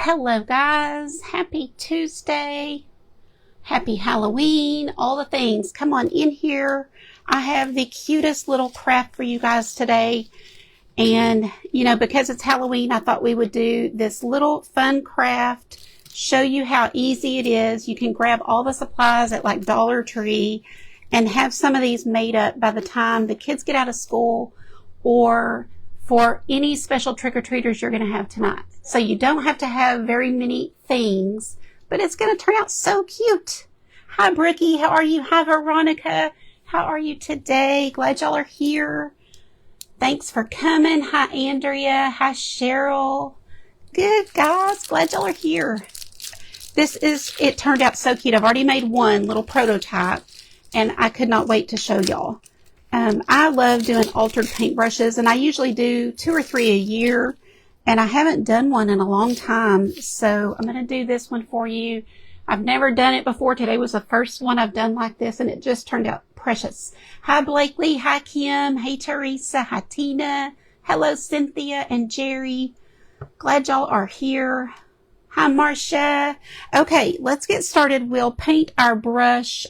Hello guys, happy Tuesday, happy Halloween, all the things. Come on in here. I have the cutest little craft for you guys today. And you know, because it's Halloween, I thought we would do this little fun craft, show you how easy it is. You can grab all the supplies at like Dollar Tree and have some of these made up by the time the kids get out of school or for any special trick-or-treaters you're going to have tonight. So you don't have to have very many things, but it's going to turn out so cute. Hi, Brookie. How are you? Hi, Veronica. How are you today? Glad y'all are here. Thanks for coming. Hi, Andrea. Hi, Cheryl. Good, guys. Glad y'all are here. It turned out so cute. I've already made one little prototype, and I could not wait to show y'all. I love doing altered paintbrushes, and I usually do 2 or 3 a year, and I haven't done one in a long time, so I'm going to do this one for you. I've never done it before. Today was the first one I've done like this, and it just turned out precious. Hi, Blakely. Hi, Kim. Hey, Teresa. Hi, Tina. Hello, Cynthia and Jerry. Glad y'all are here. Hi, Marcia. Okay, let's get started. We'll paint our brush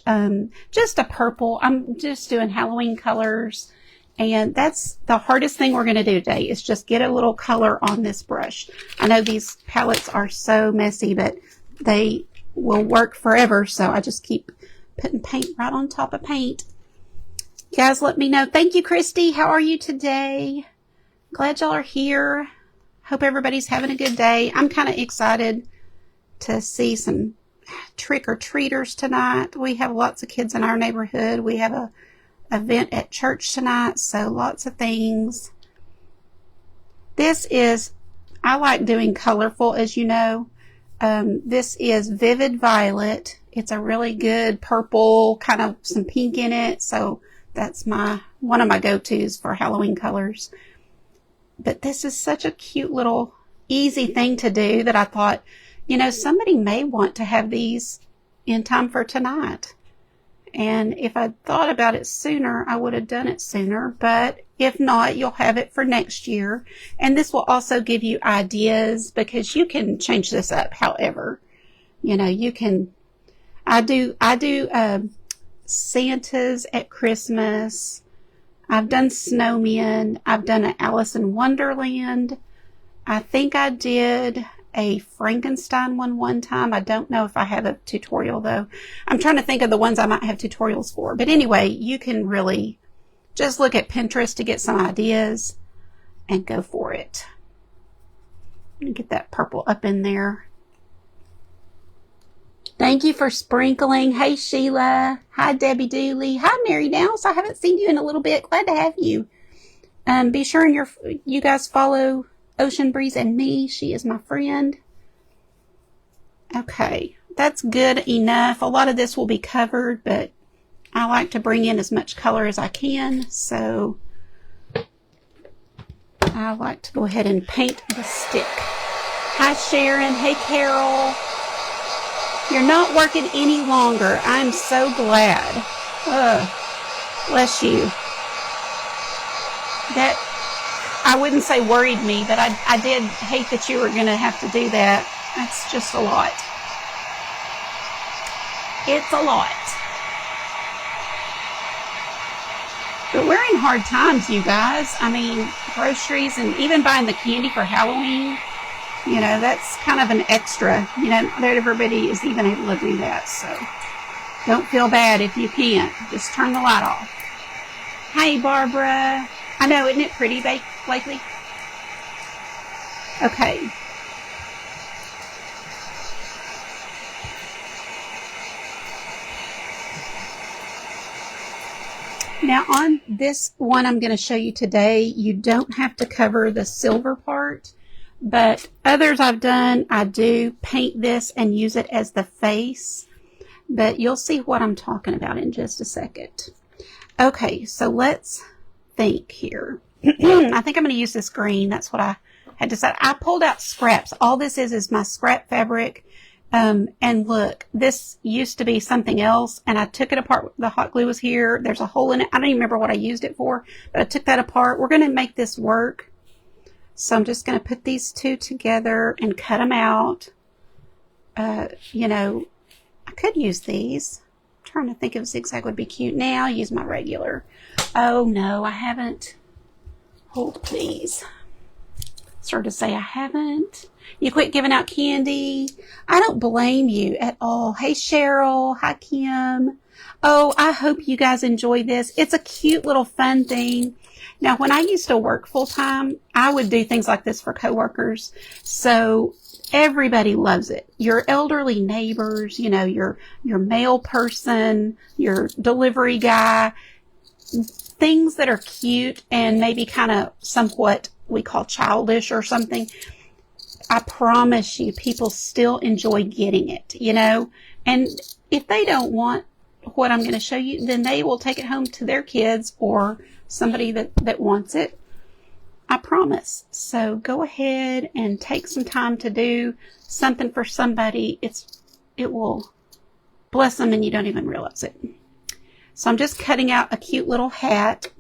just a purple. I'm just doing Halloween colors, and that's the hardest thing we're going to do today is just get a little color on this brush. I know these palettes are so messy, but they will work forever, so I just keep putting paint right on top of paint. You guys, let me know. Thank you, Christy. How are you today? Glad y'all are here. Hope everybody's having a good day. I'm kind of excited to see some trick-or-treaters tonight. We have lots of kids in our neighborhood. We have a event at church tonight, so lots of things. I like doing colorful, as you know. This is Vivid Violet. It's a really good purple, kind of some pink in it, so that's one of my go-tos for Halloween colors. But this is such a cute little easy thing to do that I thought, you know, somebody may want to have these in time for tonight. And if I'd thought about it sooner, I would have done it sooner. But if not, you'll have it for next year. And this will also give you ideas because you can change this up however. You know, you can, I do Santas at Christmas. I've done snowmen. I've done an Alice in Wonderland. I think I did a Frankenstein one time. I don't know if I have a tutorial though. I'm trying to think of the ones I might have tutorials for. But anyway, you can really just look at Pinterest to get some ideas and go for it. Let me get that purple up in there. Thank you for sprinkling. Hey, Sheila. Hi, Debbie Dooley. Hi, Mary Nels. I haven't seen you in a little bit. Glad to have you. Be sure you guys follow Ocean Breeze and me. She is my friend. Okay, that's good enough. A lot of this will be covered, but I like to bring in as much color as I can, so I like to go ahead and paint the stick. Hi, Sharon. Hey, Carol. You're not working any longer. I'm so glad. Bless you. That, I wouldn't say worried me, but I did hate that you were going to have to do that. That's just a lot. It's a lot. But we're in hard times, you guys. I mean, groceries and even buying the candy for Halloween. You know, that's kind of an extra. You know, not everybody is even able to do that. So don't feel bad if you can't. Just turn the light off. Hey, Barbara. I know, isn't it pretty, Blakely? Okay. Now on this one I'm going to show you today, you don't have to cover the silver part. But others I've done, I do paint this and use it as the face. But you'll see what I'm talking about in just a second. Okay, so let's think here. I think I'm going to use this green. That's what I had decided. I pulled out scraps. All this is my scrap fabric. And look, this used to be something else, and I took it apart. The hot glue was here. There's a hole in it. I don't even remember what I used it for, but I took that apart. We're going to make this work. So I'm just going to put these two together and cut them out. You know, I could use these. I'm trying to think if zigzag would be cute. Now I'll use my regular. Oh no, I haven't. Hold please. Sorry to say I haven't. You quit giving out candy. I don't blame you at all. Hey Cheryl. Hi Kim. Oh, I hope you guys enjoy this. It's a cute little fun thing. Now, when I used to work full time, I would do things like this for coworkers. So everybody loves it. Your elderly neighbors, you know, your mail person, your delivery guy, things that are cute and maybe kind of somewhat we call childish or something. I promise you, people still enjoy getting it, you know, and if they don't want what I'm going to show you, then they will take it home to their kids or somebody that wants it. I promise. So go ahead and take some time to do something for somebody. It will bless them and you don't even realize it. So I'm just cutting out a cute little hat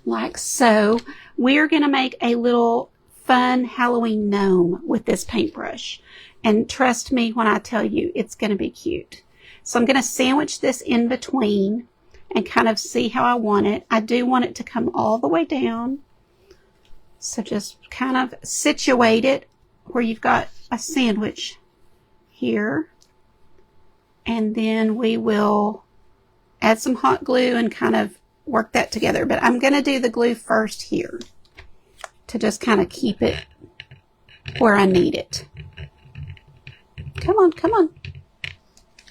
like so. We're going to make a little fun Halloween gnome with this paintbrush. And trust me when I tell you, it's going to be cute. So I'm going to sandwich this in between and kind of see how I want it. I do want it to come all the way down. So just kind of situate it where you've got a sandwich here. And then we will add some hot glue and kind of work that together. But I'm going to do the glue first here to just kind of keep it where I need it. Come on, come on.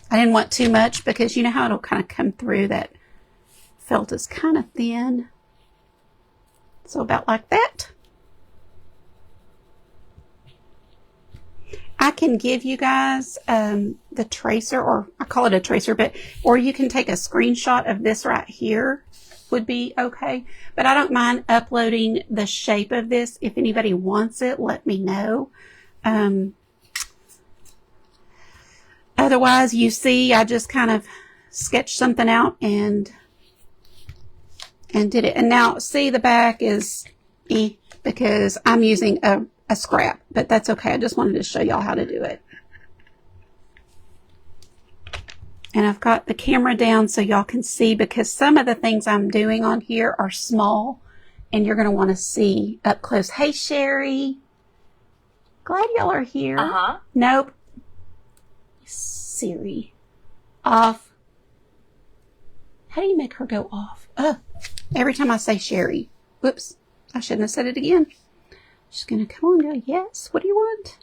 I didn't want too much because you know how it'll kind of come through. That felt is kind of thin. So about like that. I can give you guys the tracer, or I call it a tracer, or you can take a screenshot of this right here would be okay. But I don't mind uploading the shape of this. If anybody wants it, let me know. Otherwise, you see, I just kind of sketched something out and did it. And now, see, the back is because I'm using a scrap, but that's okay. I just wanted to show y'all how to do it. And I've got the camera down so y'all can see, because some of the things I'm doing on here are small and you're going to want to see up close. Hey, Sherry. Glad y'all are here. Uh-huh. Nope. Siri. Off. How do you make her go off? Every time I say Sherry. Whoops. I shouldn't have said it again. She's going to come on and go, yes, what do you want?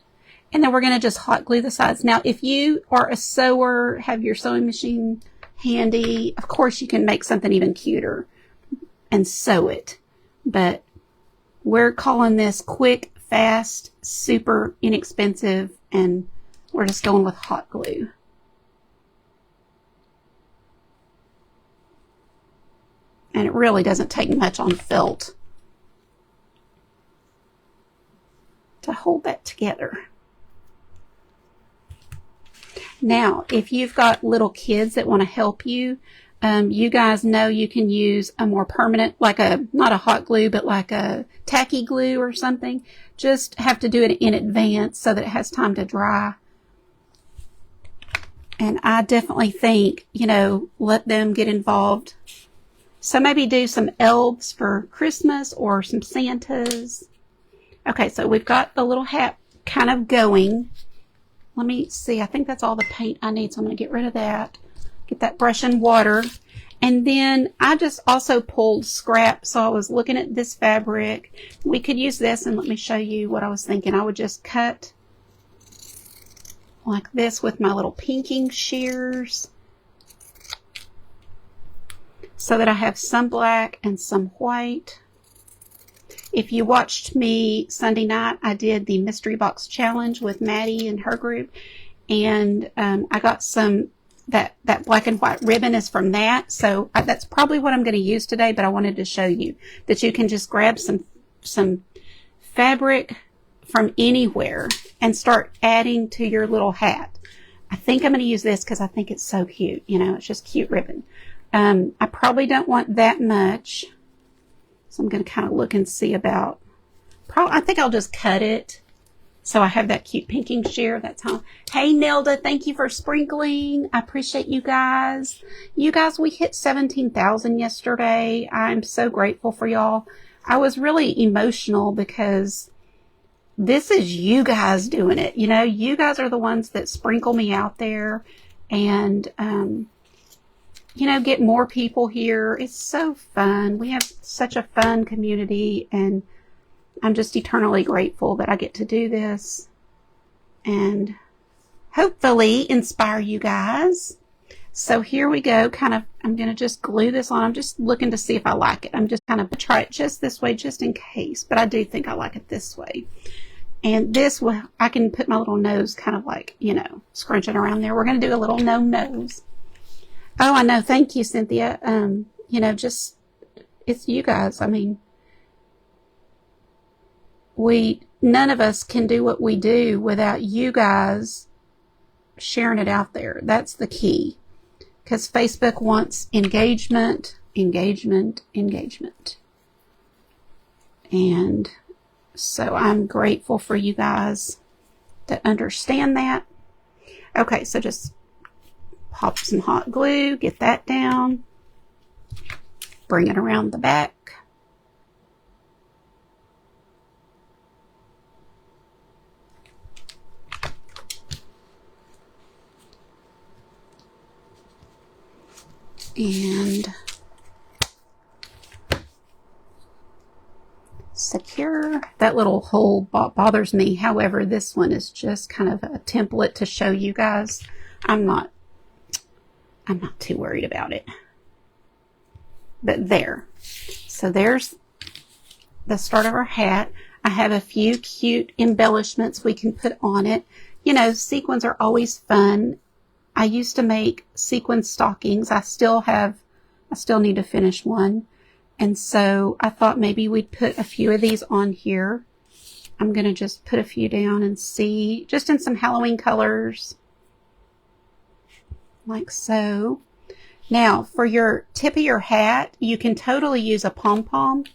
And then we're going to just hot glue the sides. Now, if you are a sewer, have your sewing machine handy, of course you can make something even cuter and sew it. But we're calling this quick, fast, super inexpensive, and we're just going with hot glue. And it really doesn't take much on felt to hold that together. Now, if you've got little kids that want to help you, you guys know you can use a more permanent, like not a hot glue, but like a tacky glue or something. Just have to do it in advance so that it has time to dry. And I definitely think, you know, let them get involved. So maybe do some elves for Christmas or some Santas. Okay, so we've got the little hat kind of going. Let me see. I think that's all the paint I need, so I'm going to get rid of that. Get that brush in water. And then I just also pulled scrap, so I was looking at this fabric. We could use this, and let me show you what I was thinking. I would just cut like this with my little pinking shears so that I have some black and some white. If you watched me Sunday night, I did the mystery box challenge with Maddie and her group, and I got some, that black and white ribbon is from that, so that's probably what I'm going to use today, but I wanted to show you that you can just grab some fabric from anywhere and start adding to your little hat. I think I'm going to use this because I think it's so cute. You know, it's just cute ribbon. I probably don't want that much. So I'm going to kind of look and see about I think I'll just cut it. So I have that cute pinking shear. That's how. Hey, Nelda, thank you for sprinkling. I appreciate you guys. You guys, we hit 17,000 yesterday. I'm so grateful for y'all. I was really emotional because this is you guys doing it. You know, you guys are the ones that sprinkle me out there and, you know, get more people here. It's so fun. We have such a fun community, and I'm just eternally grateful that I get to do this and hopefully inspire you guys. So here we go. I'm going to just glue this on. I'm just looking to see if I like it. I'm just kind of try it just this way, just in case. But I do think I like it this way. And this way, I can put my little nose kind of like, you know, scrunching around there. We're going to do a little gnome nose. Oh, I know. Thank you, Cynthia. You know, just, it's you guys. I mean, none of us can do what we do without you guys sharing it out there. That's the key. Because Facebook wants engagement, engagement, engagement. And so I'm grateful for you guys that understand that. Okay, so just pop some hot glue, get that down, bring it around the back. And secure. That little hole bothers me. However, this one is just kind of a template to show you guys. I'm not too worried about it. But there. So there's the start of our hat. I have a few cute embellishments we can put on it. You know, sequins are always fun. I used to make sequin stockings. I still need to finish one. And so I thought maybe we'd put a few of these on here. I'm going to just put a few down and see, just in some Halloween colors. Like so. Now, for your tip of your hat, you can totally use a pom-pom.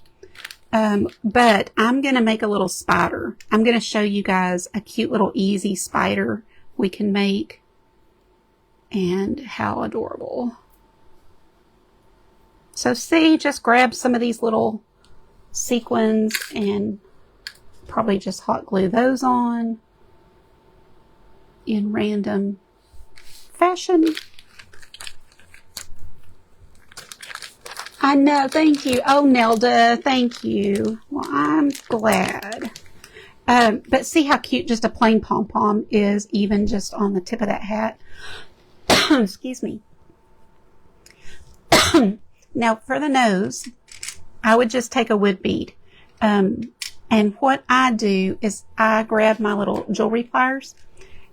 But I'm going to make a little spider. I'm going to show you guys a cute little easy spider we can make. And how adorable. So see, just grab some of these little sequins and probably just hot glue those on in random fashion. I know, thank you. Oh, Nelda, thank you. Well, I'm glad. But see how cute just a plain pom-pom is, even just on the tip of that hat. Excuse me. Now for the nose, I would just take a wood bead. And what I do is I grab my little jewelry pliers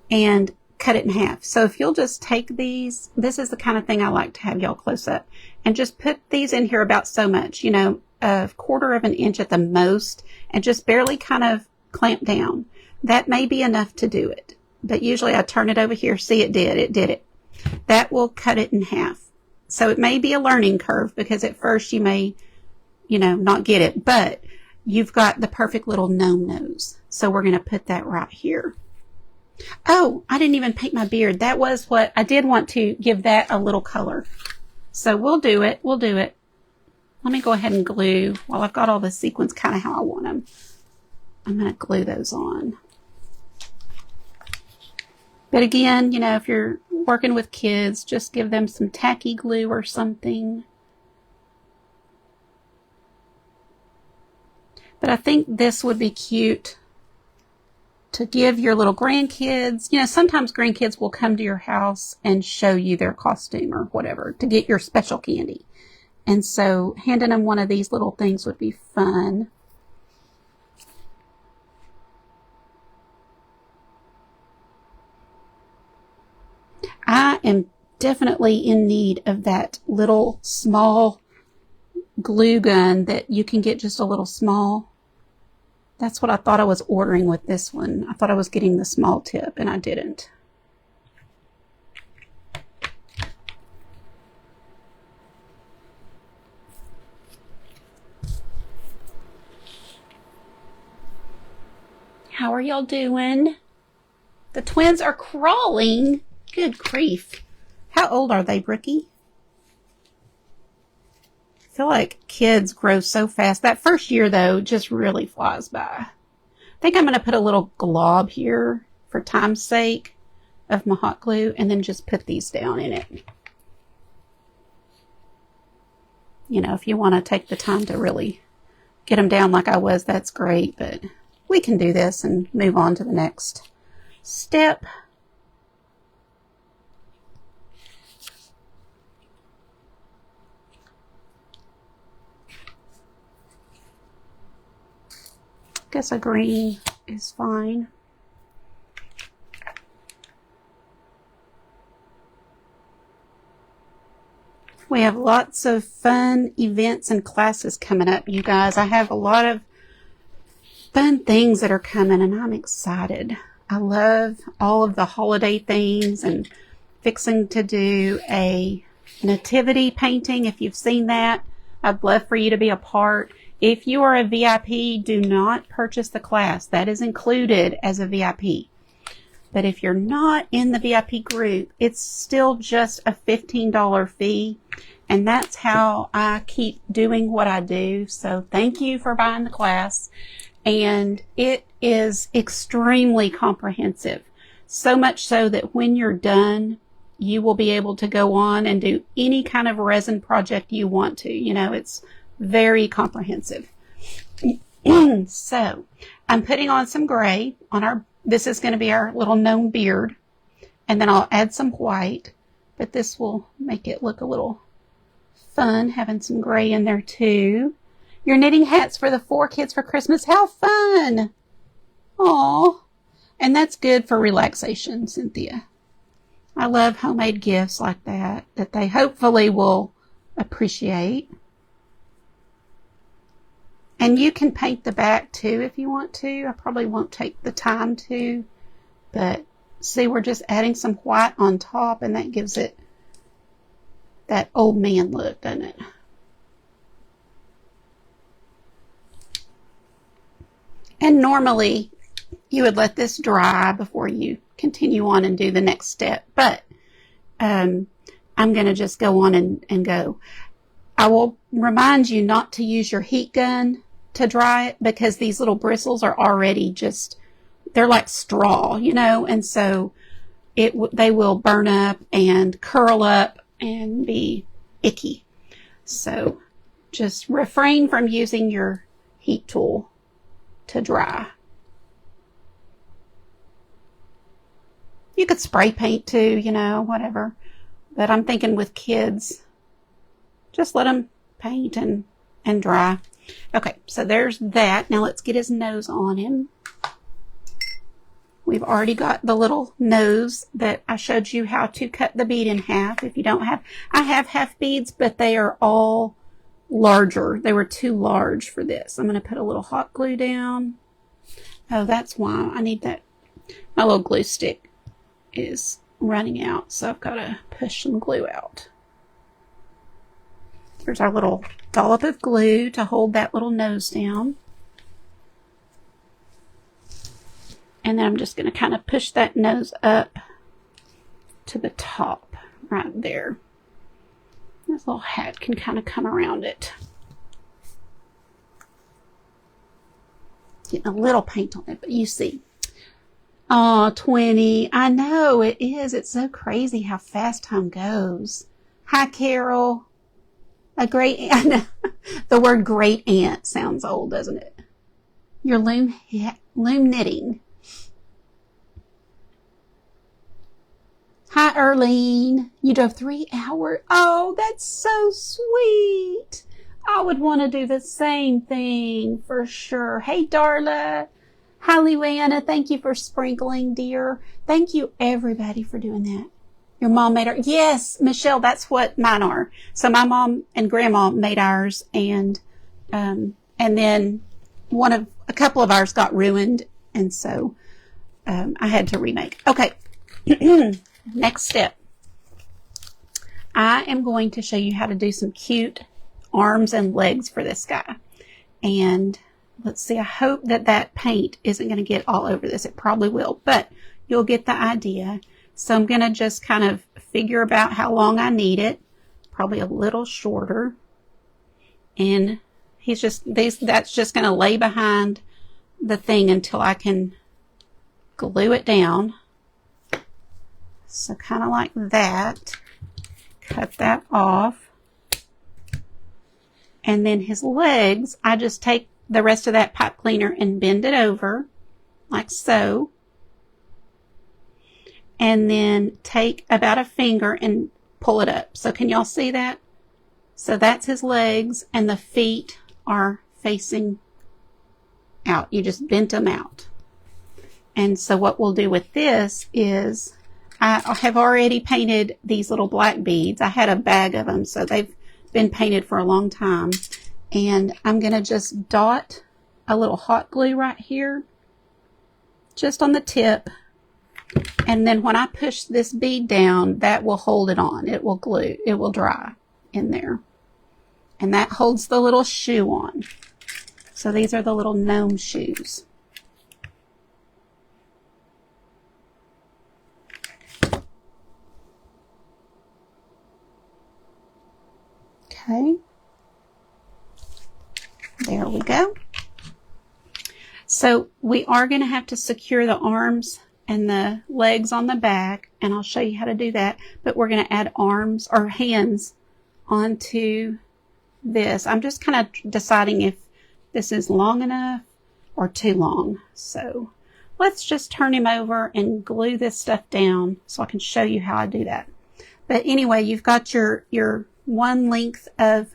and cut it in half. So if you'll just take these, this is the kind of thing I like to have y'all close up, and just put these in here about so much, you know, a 1/4 of an inch at the most, and just barely kind of clamp down. That may be enough to do it. But usually I turn it over here. See, it did it. That will cut it in half. So it may be a learning curve because at first you may, you know, not get it, but you've got the perfect little gnome nose. So we're going to put that right here. Oh, I didn't even paint my beard. That was what I did want to give that a little color. So we'll do it. We'll do it. Let me go ahead and glue while I've got all the sequins kind of how I want them. I'm going to glue those on. But again, you know, if you're working with kids, just give them some tacky glue or something. But I think this would be cute to give your little grandkids. You know, sometimes grandkids will come to your house and show you their costume or whatever to get your special candy. And so handing them one of these little things would be fun. I am definitely in need of that little small glue gun that you can get just a little small. That's what I thought I was ordering with this one. I thought I was getting the small tip and I didn't. How are y'all doing? The twins are crawling. Good grief. How old are they, Brookie? I feel like kids grow so fast. That first year, though, just really flies by. I think I'm going to put a little glob here for time's sake of my hot glue, and then just put these down in it. You know, if you want to take the time to really get them down like I was, that's great, but we can do this and move on to the next step. Guess a green is fine. We have lots of fun events and classes coming up, you guys. I have a lot of fun things that are coming, and I'm excited. I love all of the holiday things and fixing to do a nativity painting. If you've seen that, I'd love for you to be a part. If you are a VIP, do not purchase the class. That is included as a VIP. But if you're not in the VIP group, it's still just a $15 fee. And that's how I keep doing what I do. So thank you for buying the class. And it is extremely comprehensive. So much so that when you're done, you will be able to go on and do any kind of resin project you want to. You know, it's very comprehensive. So I'm putting on some gray on this is going to be our little gnome beard. And then I'll add some white, but this will make it look a little fun, having some gray in there too. You're knitting hats for the 4 kids for Christmas. How fun! Aw. And that's good for relaxation, Cynthia. I love homemade gifts like that they hopefully will appreciate. And you can paint the back too if you want to. I probably won't take the time to, but see, we're just adding some white on top, and that gives it that old man look, doesn't it? And normally you would let this dry before you continue on and do the next step, but I'm going to just go on and go. I will remind you not to use your heat gun to dry it, because these little bristles are already they're like straw, you know, and so they will burn up and curl up and be icky. So just refrain from using your heat tool to dry. You could spray paint too, you know, whatever. But I'm thinking with kids, just let them paint and dry. Okay, so there's that. Now let's get his nose on him. We've already got the little nose that I showed you how to cut the bead in half. If you don't have, I have half beads, but they are all larger. They were too large for this. I'm going to put a little hot glue down. Oh, that's why I need that. My little glue stick is running out, so I've got to push some glue out. There's our little dollop of glue to hold that little nose down. And then I'm just going to kind of push that nose up to the top right there. This little hat can kind of come around it. Getting a little paint on it, but you see. Oh, 20. I know it is. It's so crazy how fast time goes. Hi, Carol. A great aunt. The word great aunt sounds old, doesn't it? You're loom knitting. Hi, Erlene. You drove 3 hours. Oh, that's so sweet. I would want to do the same thing for sure. Hey, Darla. Hi, Luana. Thank you for sprinkling, dear. Thank you, everybody, for doing that. Your mom made her. Yes, Michelle, that's what mine are. So my mom and grandma made ours, and then a couple of ours got ruined, and so I had to remake. Okay. Next step. I am going to show you how to do some cute arms and legs for this guy. And Let's see, I hope that that paint isn't going to get all over this. It probably will, but you'll get the idea. So I'm going to just kind of figure about how long I need it. Probably a little shorter. And that's just going to lay behind the thing until I can glue it down. So kind of like that. Cut that off. And then his legs, I just take the rest of that pipe cleaner and bend it over like so. And then take about a finger and pull it up. So can y'all see that? So that's his legs, and the feet are facing out. You just bent them out. And so what we'll do with this is I have already painted these little black beads. I had a bag of them, so they've been painted for a long time. And I'm going to just dot a little hot glue right here, just on the tip. And then when I push this bead down, that will hold it on. It will glue. It will dry in there. And that holds the little shoe on. So these are the little gnome shoes. Okay. There we go. So we are going to have to secure the arms and the legs on the back, and I'll show you how to do that. But we're going to add arms or hands onto this. I'm just kind of deciding if this is long enough or too long. So let's just turn him over and glue this stuff down so I can show you how I do that. But anyway, you've got your one length of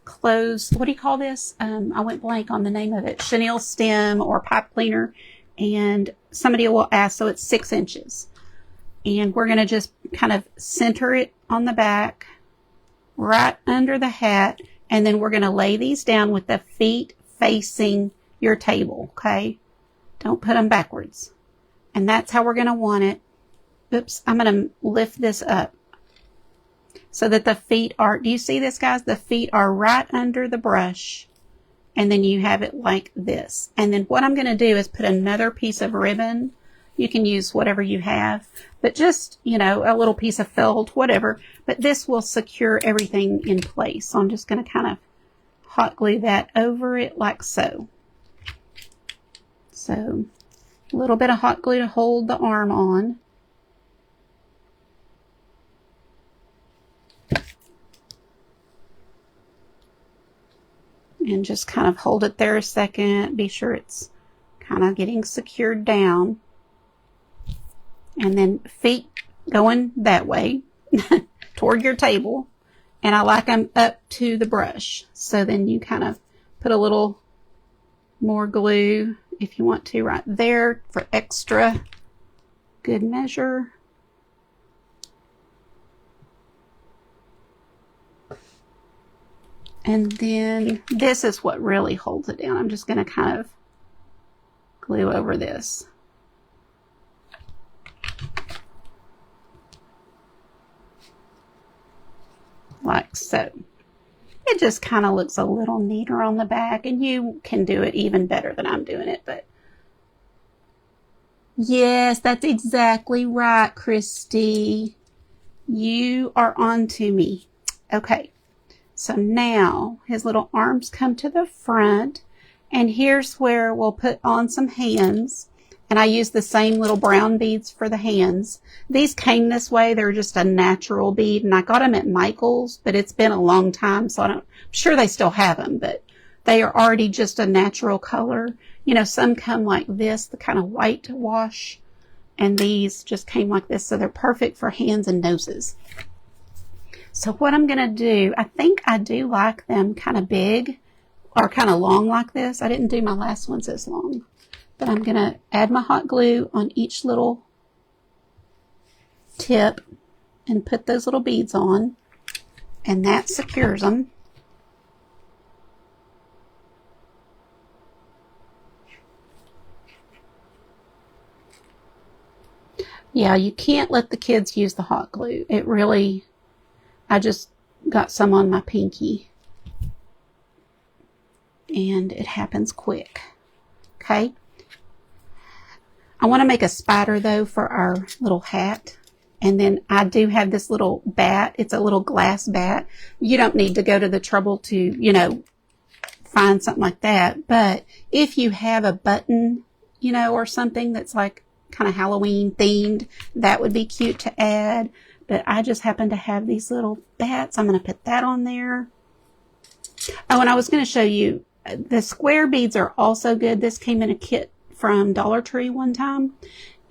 closed, what do you call this? I went blank on the name of it. Chenille stem or pipe cleaner. And somebody will ask, so it's 6 inches. And we're going to just kind of center it on the back, right under the hat. And then we're going to lay these down with the feet facing your table, okay? Don't put them backwards. And that's how we're going to want it. Oops, I'm going to lift this up so that the feet are, do you see this, guys? The feet are right under the brush. And then you have it like this. And then what I'm going to do is put another piece of ribbon. You can use whatever you have, but just, you know, a little piece of felt, whatever. But this will secure everything in place. So I'm just going to kind of hot glue that over it like so. So a little bit of hot glue to hold the arm on. And just kind of hold it there a second. Be sure it's kind of getting secured down. And then feet going that way toward your table. And I like them up to the brush. So then you kind of put a little more glue if you want to right there for extra good measure. And then this is what really holds it down. I'm just going to kind of glue over this. Like so. It just kind of looks a little neater on the back, and you can do it even better than I'm doing it. But yes, that's exactly right, Christy. You are on to me. Okay. So now his little arms come to the front, and here's where we'll put on some hands. And I use the same little brown beads for the hands. These came this way. They're just a natural bead, and I got them at Michael's, but it's been a long time, so I'm sure they still have them, but they are already just a natural color. You know, some come like this, the kind of white wash, and these just came like this, so they're perfect for hands and noses. So what I'm going to do, I think I do like them kind of big or kind of long like this. I didn't do my last ones as long. But I'm going to add my hot glue on each little tip and put those little beads on. And that secures them. Yeah, you can't let the kids use the hot glue. It really... I just got some on my pinky. and it happens quick. Okay. I want to make a spider though for our little hat. And then I do have this little bat. It's a little glass bat. You don't need to go to the trouble to, you know, find something like that. But if you have a button, you know, or something that's like kind of Halloween themed, that would be cute to add. But I just happen to have these little bats. I'm going to put that on there. Oh, and I was going to show you, the square beads are also good. This came in a kit from Dollar Tree one time.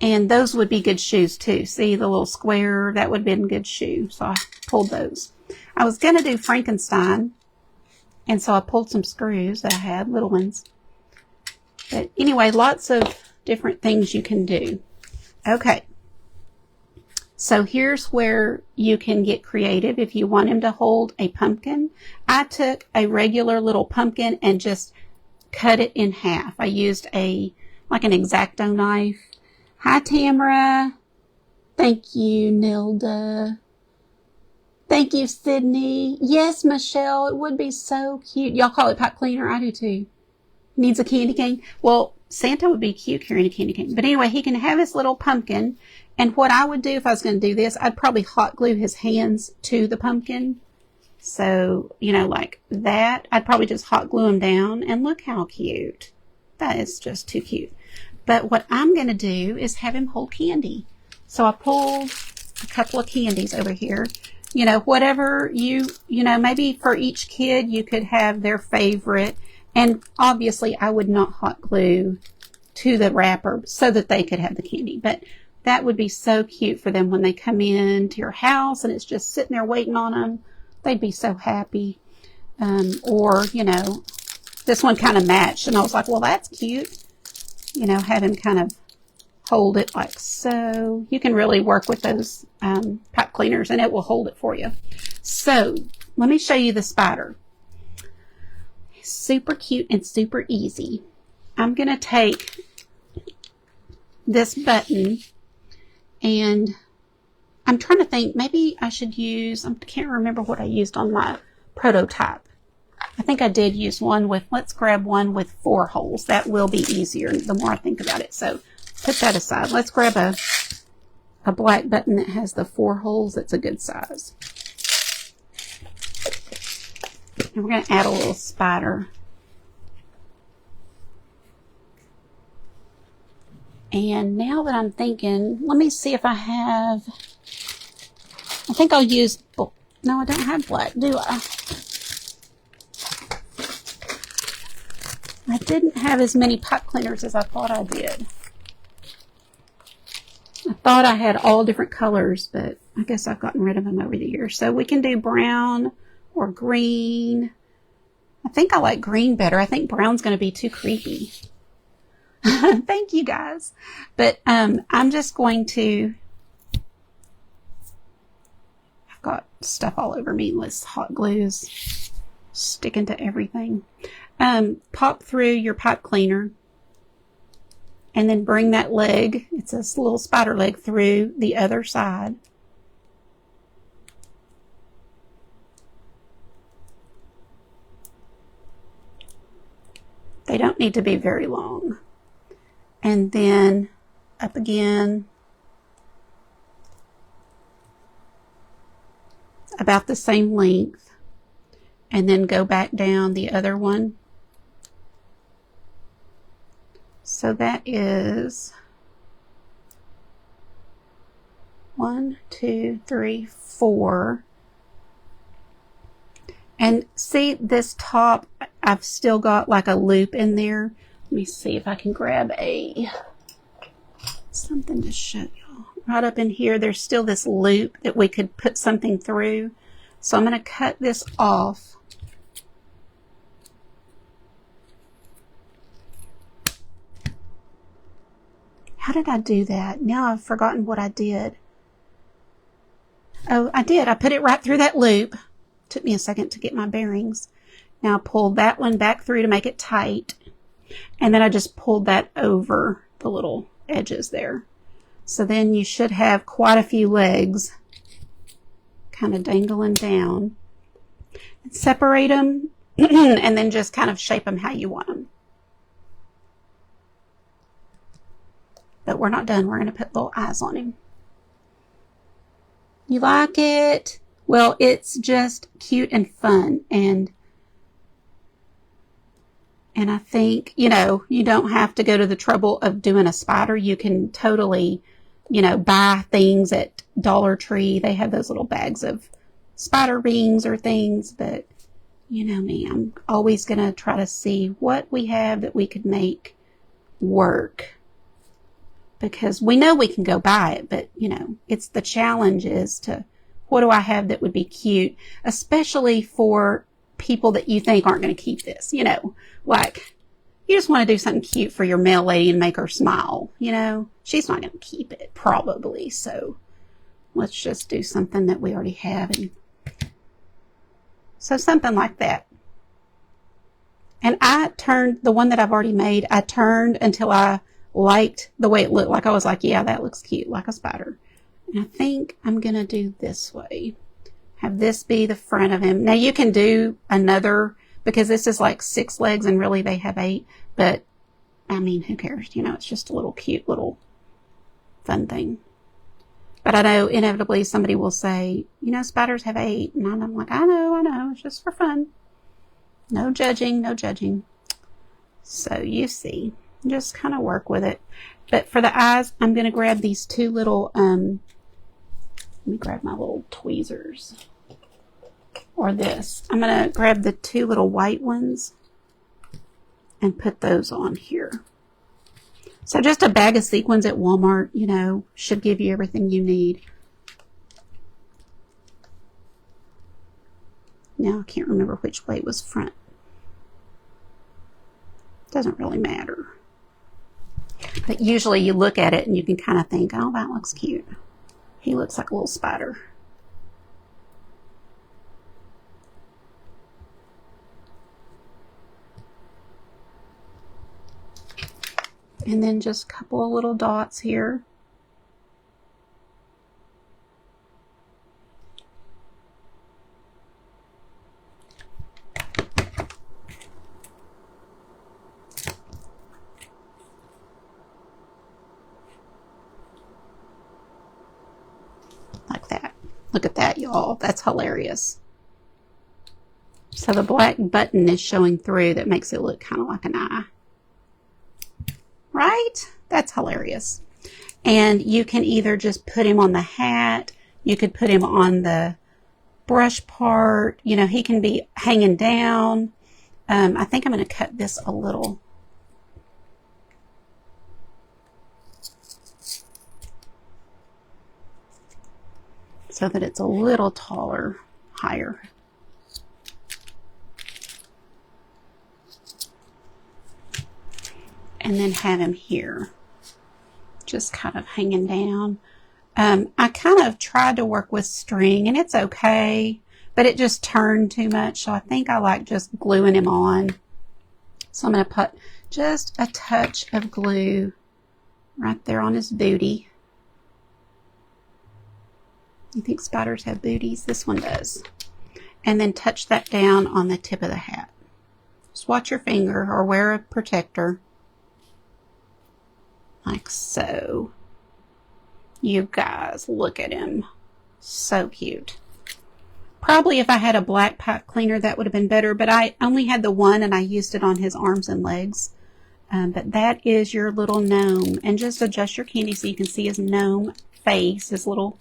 And those would be good shoes too. See the little square? That would have been a good shoe. So I pulled those. I was going to do Frankenstein. And so I pulled some screws that I had, little ones. But anyway, lots of different things you can do. Okay. So here's where you can get creative if you want him to hold a pumpkin. I took a regular little pumpkin and just cut it in half. I used like an X-Acto knife. Hi, Tamara. Thank you, Nilda. Thank you, Sydney. Yes, Michelle, it would be so cute. Y'all call it pipe cleaner? I do too. Needs a candy cane? Well, Santa would be cute carrying a candy cane. But anyway, he can have his little pumpkin. And what I would do if I was going to do this, I'd probably hot glue his hands to the pumpkin. So, you know, like that. I'd probably just hot glue him down. And look how cute. That is just too cute. But what I'm going to do is have him hold candy. So I pulled a couple of candies over here. You know, whatever you know, maybe for each kid you could have their favorite. And obviously I would not hot glue to the wrapper so that they could have the candy. But that would be so cute for them when they come in to your house and it's just sitting there waiting on them. They'd be so happy. Or, you know, this one kind of matched. And I was like, well, that's cute. You know, have him kind of hold it like so. You can really work with those pipe cleaners and it will hold it for you. So let me show you the spider. Super cute and super easy. I'm going to take this button and I'm trying to think, maybe I should use, I can't remember what I used on my prototype. I think I did use one with, let's grab one with 4 holes. That will be easier the more I think about it. So put that aside. Let's grab a black button that has the 4 holes. That's a good size. And we're going to add a little spider. And now that I'm thinking, let me see if I have, I think I'll use, no, I don't have black, do I? I didn't have as many pipe cleaners as I thought I did. I thought I had all different colors, but I guess I've gotten rid of them over the years. So we can do brown or green. I think I like green better. I think brown's going to be too creepy. Thank you guys. But I'm just going to, I've got stuff all over me. This hot glues sticking to everything. Pop through your pipe cleaner and then bring that leg, it's this little spider leg, through the other side. They don't need to be very long. And then up again, about the same length, and then go back down the other one. So that is 1, 2, 3, 4. And see this top, I've still got like a loop in there. Let me see if I can grab something to show y'all. Right up in here, there's still this loop that we could put something through. So I'm going to cut this off. How did I do that? Now I've forgotten what I did. Oh, I did. I put it right through that loop. Took me a second to get my bearings. Now I pulled that one back through to make it tight. And then I just pulled that over the little edges there. So then you should have quite a few legs kind of dangling down. And separate them and then just kind of shape them how you want them. But we're not done. We're going to put little eyes on him. You like it? Well, it's just cute and fun. And I think, you know, you don't have to go to the trouble of doing a spider. You can totally, you know, buy things at Dollar Tree. They have those little bags of spider rings or things. But, you know me, I'm always going to try to see what we have that we could make work. Because we know we can go buy it, but, you know, it's the challenge is to, what do I have that would be cute, especially for people that you think aren't going to keep this, you know, like, you just want to do something cute for your mail lady and make her smile, you know, she's not going to keep it, probably, so let's just do something that we already have, and so something like that. And I turned, the one that I've already made, I turned until I liked the way it looked. Like I was like, yeah, that looks cute, like a spider. And I think I'm going to do this way. Have this be the front of him. Now you can do another, because this is like 6 legs and really they have 8. But, I mean, who cares? You know, it's just a little cute little fun thing. But I know inevitably somebody will say, you know, spiders have 8. And I'm like, I know. It's just for fun. No judging, no judging. So you see. Just kind of work with it. But for the eyes, I'm going to grab these 2 little, let me grab my little tweezers. Or this. I'm going to grab the 2 little white ones and put those on here. So just a bag of sequins at Walmart, you know, should give you everything you need. Now I can't remember which way was front. Doesn't really matter. But usually you look at it and you can kind of think, oh, that looks cute. He looks like a little spider. And then just a couple of little dots here. Like that. Look at that, y'all. That's hilarious. So the black button is showing through that makes it look kind of like an eye. Right? That's hilarious. And you can either just put him on the hat. You could put him on the brush part. You know, he can be hanging down. I think I'm going to cut this a little. So that it's a little taller, higher. And then have him here, just kind of hanging down. I kind of tried to work with string, and it's okay, but it just turned too much, so I think I like just gluing him on. So I'm going to put just a touch of glue right there on his booty. You think spiders have booties? This one does. And then touch that down on the tip of the hat. Just watch your finger or wear a protector. Like so. You guys, look at him. So cute. Probably if I had a black pipe cleaner that would have been better, but I only had the one and I used it on his arms and legs. But that is your little gnome. And just adjust your candy so you can see his gnome face, his little,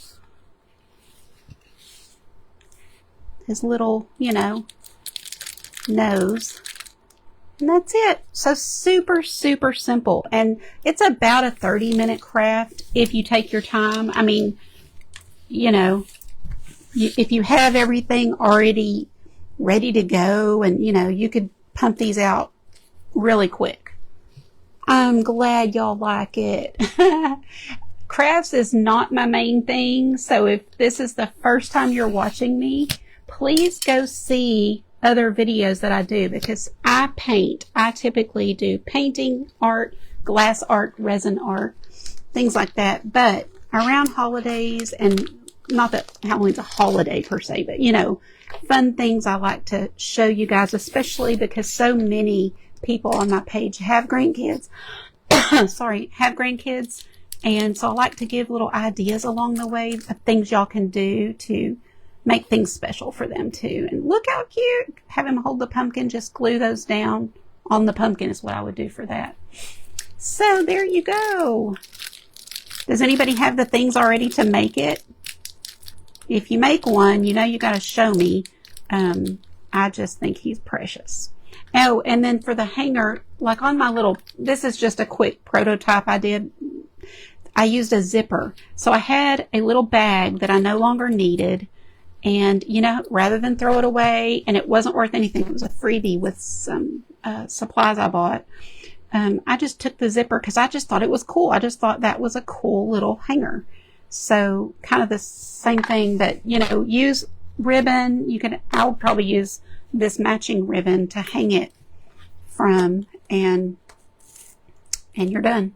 you know, nose. And that's it. So super, super simple. And it's about a 30-minute craft if you take your time. I mean, you know, if you have everything already ready to go and, you know, you could pump these out really quick. I'm glad y'all like it. Crafts is not my main thing. So if this is the first time you're watching me, please go see other videos that I do because I paint. I typically do painting, art, glass art, resin art, things like that. But around holidays and not that Halloween's a holiday per se, but, you know, fun things I like to show you guys, especially because so many people on my page have grandkids. Sorry, have grandkids. And so I like to give little ideas along the way of things y'all can do to make things special for them too. And look how cute. Have him hold the pumpkin, just glue those down on the pumpkin is what I would do for that. So there you go. Does anybody have the things already to make it? If you make one, you know you got to show me. I just think he's precious. Oh, and then for the hanger, like on my little, this is just a quick prototype I did. I used a zipper. So I had a little bag that I no longer needed. And, you know, rather than throw it away, and it wasn't worth anything, it was a freebie with some supplies I bought. I just took the zipper because I just thought it was cool. I just thought that was a cool little hanger. So kind of the same thing that, you know, use ribbon. I would probably use this matching ribbon to hang it from, and you're done.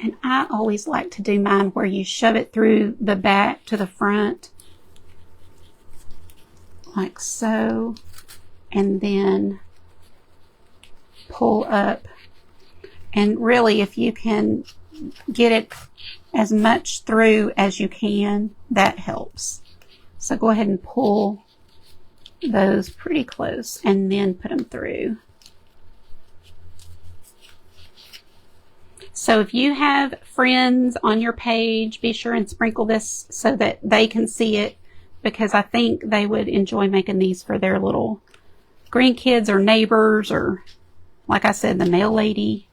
And I always like to do mine where you shove it through the back to the front, like so, and then pull up. And really, if you can get it as much through as you can, that helps. So go ahead and pull those pretty close and then put them through. So if you have friends on your page, be sure and sprinkle this so that they can see it, because I think they would enjoy making these for their little grandkids or neighbors, or like I said, the mail lady.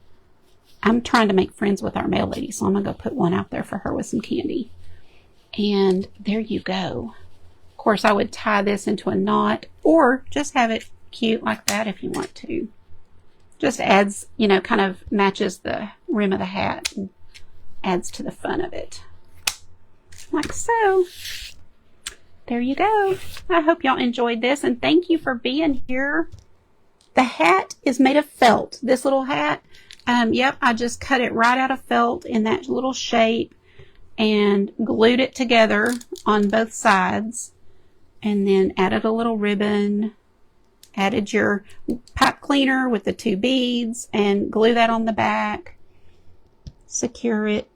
I'm trying to make friends with our mail lady, so I'm going to go put one out there for her with some candy. And there you go. Of course, I would tie this into a knot or just have it cute like that if you want to. Just adds, you know, kind of matches the rim of the hat and adds to the fun of it. Like so. There you go. I hope y'all enjoyed this, and thank you for being here. The hat is made of felt. This little hat, yep, I just cut it right out of felt in that little shape and glued it together on both sides, and then added a little ribbon, added your pipe cleaner with the 2 beads, and glue that on the back, secure it.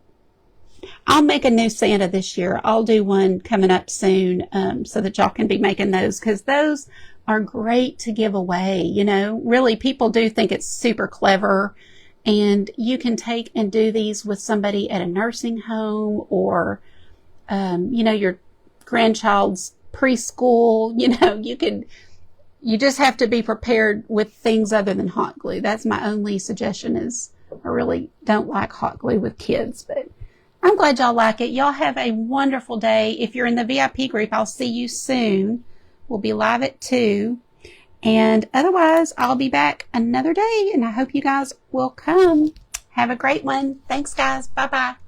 I'll make a new Santa this year. I'll do one coming up soon, so that y'all can be making those, because those are great to give away. You know, really, people do think it's super clever, and you can take and do these with somebody at a nursing home, or you know, your grandchild's preschool. You know, you just have to be prepared with things other than hot glue. That's my only suggestion. Is I really don't like hot glue with kids, but I'm glad y'all like it. Y'all have a wonderful day. If you're in the VIP group, I'll see you soon. We'll be live at 2. And otherwise, I'll be back another day, and I hope you guys will come. Have a great one. Thanks, guys. Bye-bye.